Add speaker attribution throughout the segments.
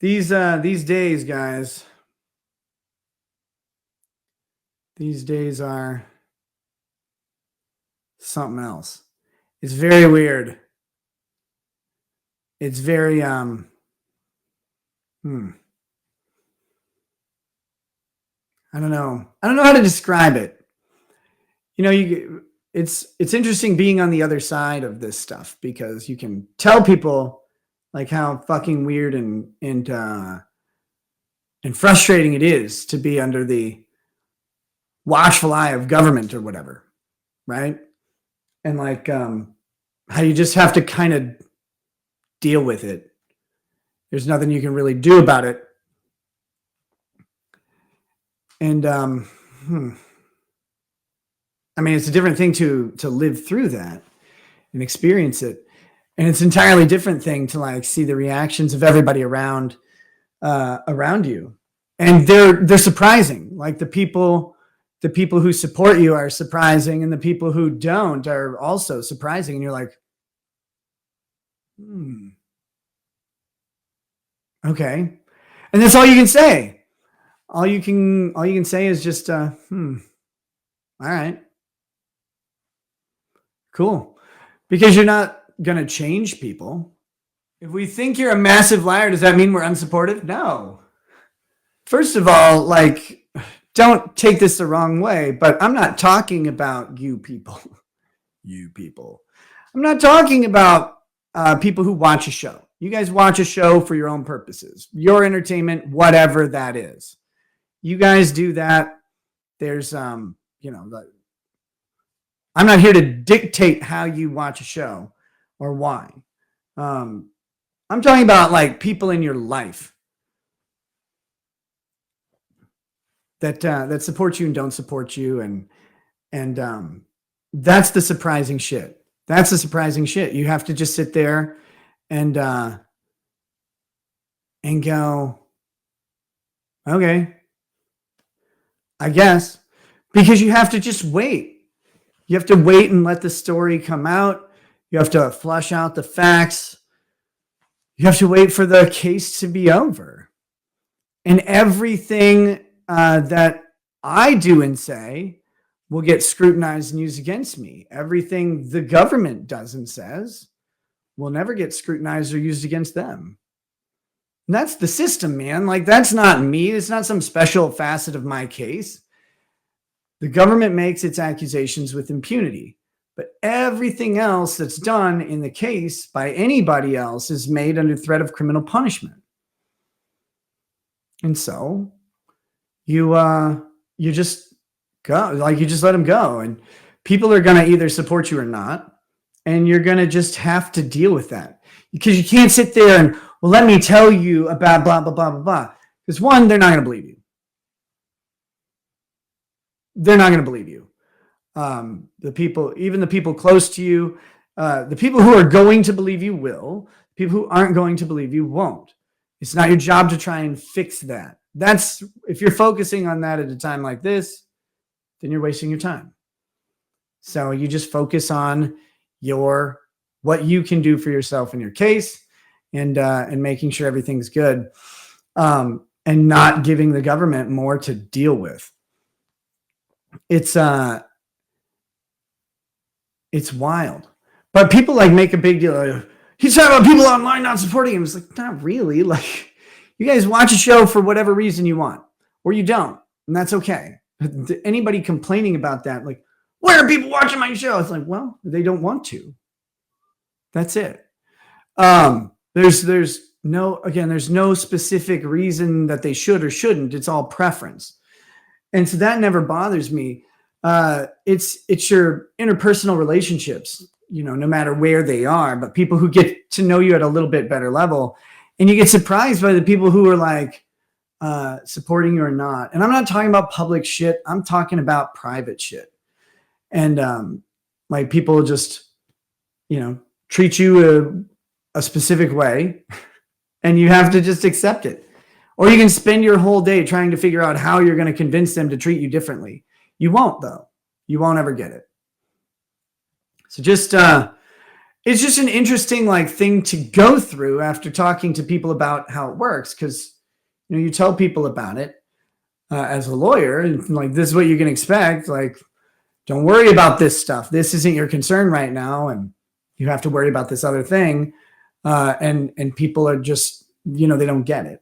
Speaker 1: These days, guys, these days are something else. It's very weird. It's very I don't know. I don't know how to describe it. It's interesting being on the other side of this stuff because you can tell people like how fucking weird and frustrating it is to be under the watchful eye of government or whatever, right? And like how you just have to kind of deal with it. There's nothing you can really do about it. And I mean, it's a different thing to live through that and experience it. And it's an entirely different thing to like see the reactions of everybody around you. And they're surprising. Like the people who support you are surprising, and the people who don't are also surprising. And you're like, okay. And that's all you can say. All you can say is just, all right. Cool. Because you're not going to change people. If we think you're a massive liar, does that mean we're unsupportive? No. First of all, like, don't take this the wrong way, but I'm not talking about you people. You people. I'm not talking about people who watch a show. You guys watch a show for your own purposes, your entertainment, whatever that is. You guys do that. There's, I'm not here to dictate how you watch a show or why. I'm talking about like people in your life that support you and don't support you, and that's the surprising shit. That's the surprising shit. You have to just sit there and go, okay, I guess, because you have to just wait. You have to wait and let the story come out. You have to flush out the facts. You have to wait for the case to be over. And everything that I do and say will get scrutinized and used against me. Everything the government does and says will never get scrutinized or used against them. And that's the system, man. Like, that's not me. It's not some special facet of my case. The government makes its accusations with impunity, but everything else that's done in the case by anybody else is made under threat of criminal punishment. And so you just go, like, you just let them go, and people are going to either support you or not, and you're going to just have to deal with that, because you can't sit there and, well, let me tell you about blah, blah, blah, blah, blah. Because one, they're not going to believe you. They're not going to believe you. The people close to you, the people who are going to believe you will. People who aren't going to believe you won't. It's not your job to try and fix that. If you're focusing on that at a time like this, then you're wasting your time. So you just focus on what you can do for yourself in your case, and making sure everything's good, and not giving the government more to deal with. It's wild. But people like make a big deal of, he's talking about people online not supporting him. It's like, not really. Like, you guys watch a show for whatever reason you want, or you don't, and that's okay. Anybody complaining about that, like, why are people watching my show? It's like, well, they don't want to. That's it. There's no specific reason that they should or shouldn't. It's all preference. And so that never bothers me. It's your interpersonal relationships, no matter where they are, but people who get to know you at a little bit better level, and you get surprised by the people who are like supporting you or not. And I'm not talking about public shit. I'm talking about private shit. And like, people just, treat you a specific way, and you have to just accept it. Or you can spend your whole day trying to figure out how you're going to convince them to treat you differently. You won't, though. You won't ever get it. So just, it's just an interesting like thing to go through after talking to people about how it works. Cause you tell people about it as a lawyer and like, this is what you can expect. Like, don't worry about this stuff. This isn't your concern right now. And you have to worry about this other thing. And people are just, they don't get it.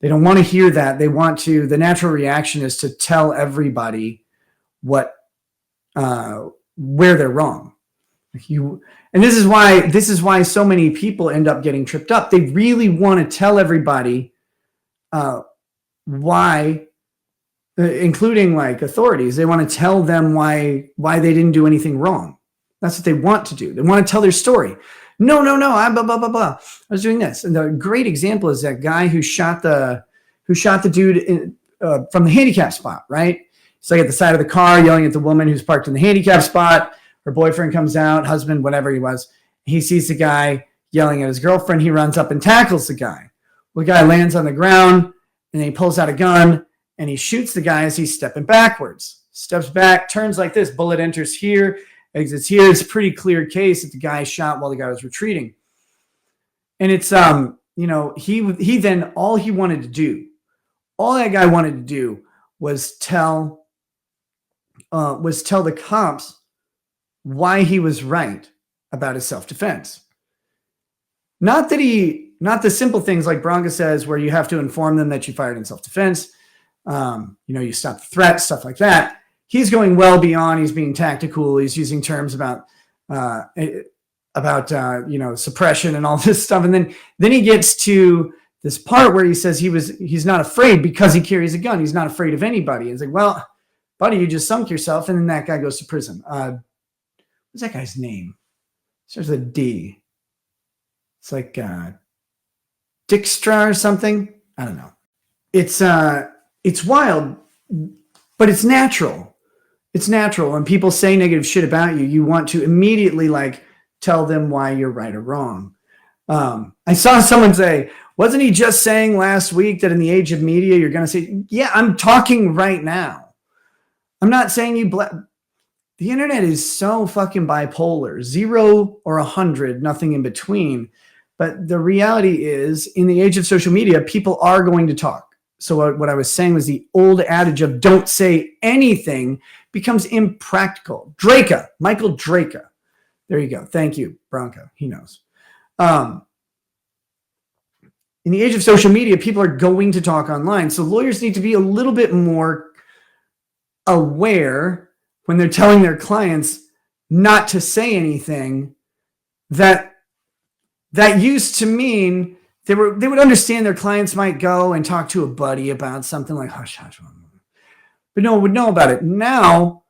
Speaker 1: They don't want to hear that. They want to, the natural reaction is to tell everybody where they're wrong. And this is why so many people end up getting tripped up. They really want to tell everybody why, including like authorities. They want to tell them why they didn't do anything wrong. That's what they want to do. They want to tell their story. No, I blah blah blah blah. I was doing this, and the great example is that guy who shot the dude from the handicap spot. Right? He's like at the side of the car yelling at the woman who's parked in the handicap spot. Her boyfriend comes out, husband, whatever he was. He sees the guy yelling at his girlfriend. He runs up and tackles the guy. Well, the guy lands on the ground, and then he pulls out a gun, and he shoots the guy as he's stepping backwards. Steps back, turns like this. Bullet enters here, exits here. It's a pretty clear case that the guy shot while the guy was retreating. And it's, he then, all that guy wanted to do was tell the cops why he was right about his self-defense. Not the simple things like Bronca says, where you have to inform them that you fired in self-defense. You stop the threat, stuff like that. He's going well beyond. He's being tactical. He's using terms about suppression and all this stuff. And then he gets to this part where he says he's not afraid because he carries a gun. He's not afraid of anybody. It's like, well, buddy, you just sunk yourself. And then that guy goes to prison. What's that guy's name? Starts with a D. It's like Dijkstra or something. I don't know. It's wild, but it's natural. It's natural. When people say negative shit about you, you want to immediately like tell them why you're right or wrong. I saw someone say, wasn't he just saying last week that in the age of media, you're going to say, yeah, I'm talking right now. I'm not saying the internet is so fucking bipolar, 0 or 100, nothing in between. But the reality is, in the age of social media, people are going to talk. So what I was saying was the old adage of don't say anything becomes impractical. Michael Draka. There you go. Thank you, Bronco. He knows. In the age of social media, people are going to talk online. So lawyers need to be a little bit more aware when they're telling their clients not to say anything that used to mean they would understand their clients might go and talk to a buddy about something like hush, but no one would know about it. Now,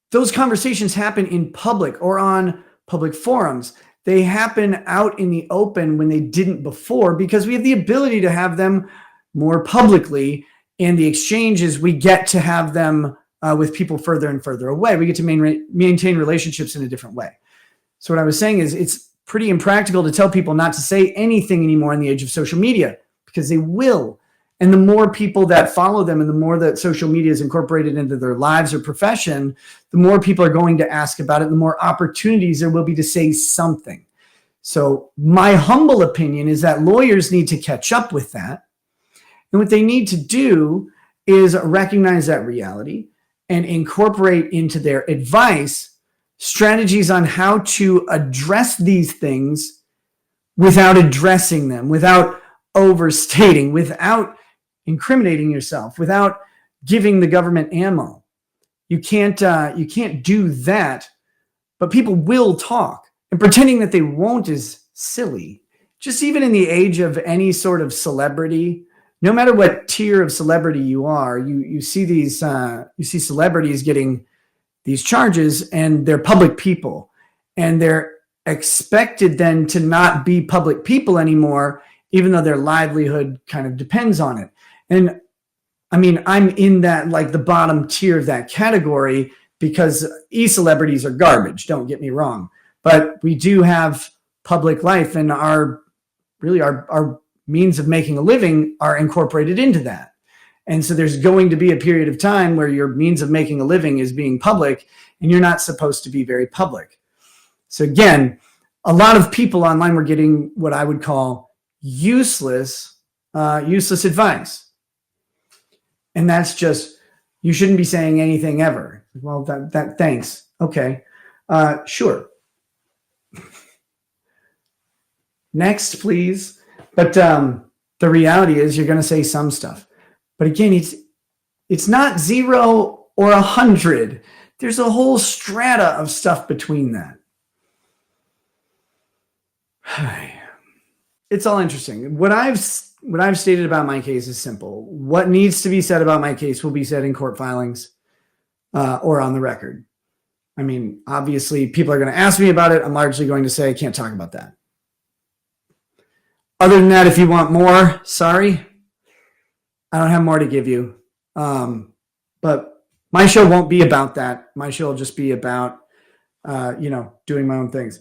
Speaker 1: those conversations happen in public or on public forums. They happen out in the open when they didn't before, because we have the ability to have them more publicly, and the exchanges, we get to have them with people further and further away. We get to maintain relationships in a different way. So what I was saying is it's pretty impractical to tell people not to say anything anymore in the age of social media, because they will. And the more people that follow them and the more that social media is incorporated into their lives or profession, the more people are going to ask about it, the more opportunities there will be to say something. So my humble opinion is that lawyers need to catch up with that. And what they need to do is recognize that reality and incorporate into their advice strategies on how to address these things without addressing them, without overstating, without incriminating yourself, without giving the government ammo. You can't do that, but people will talk, and pretending that they won't is silly. Just even in the age of any sort of celebrity, no matter what tier of celebrity you are, you see celebrities getting these charges, and they're public people, and they're expected then to not be public people anymore, even though their livelihood kind of depends on it. And I mean, I'm in that, like the bottom tier of that category, because e-celebrities are garbage, don't get me wrong, but we do have public life, and our means of making a living are incorporated into that. And so there's going to be a period of time where your means of making a living is being public, and you're not supposed to be very public. So again, a lot of people online were getting what I would call useless advice. And that's just, you shouldn't be saying anything ever. Well, that thanks. Okay. Sure. Next, please. But the reality is you're going to say some stuff. But again, it's not 0 or 100. There's a whole strata of stuff between that. It's all interesting. What I've stated about my case is simple. What needs to be said about my case will be said in court filings or on the record. I mean, obviously, people are going to ask me about it. I'm largely going to say I can't talk about that. Other than that, if you want more, sorry, I don't have more to give you. But my show won't be about that. My show will just be about, doing my own things.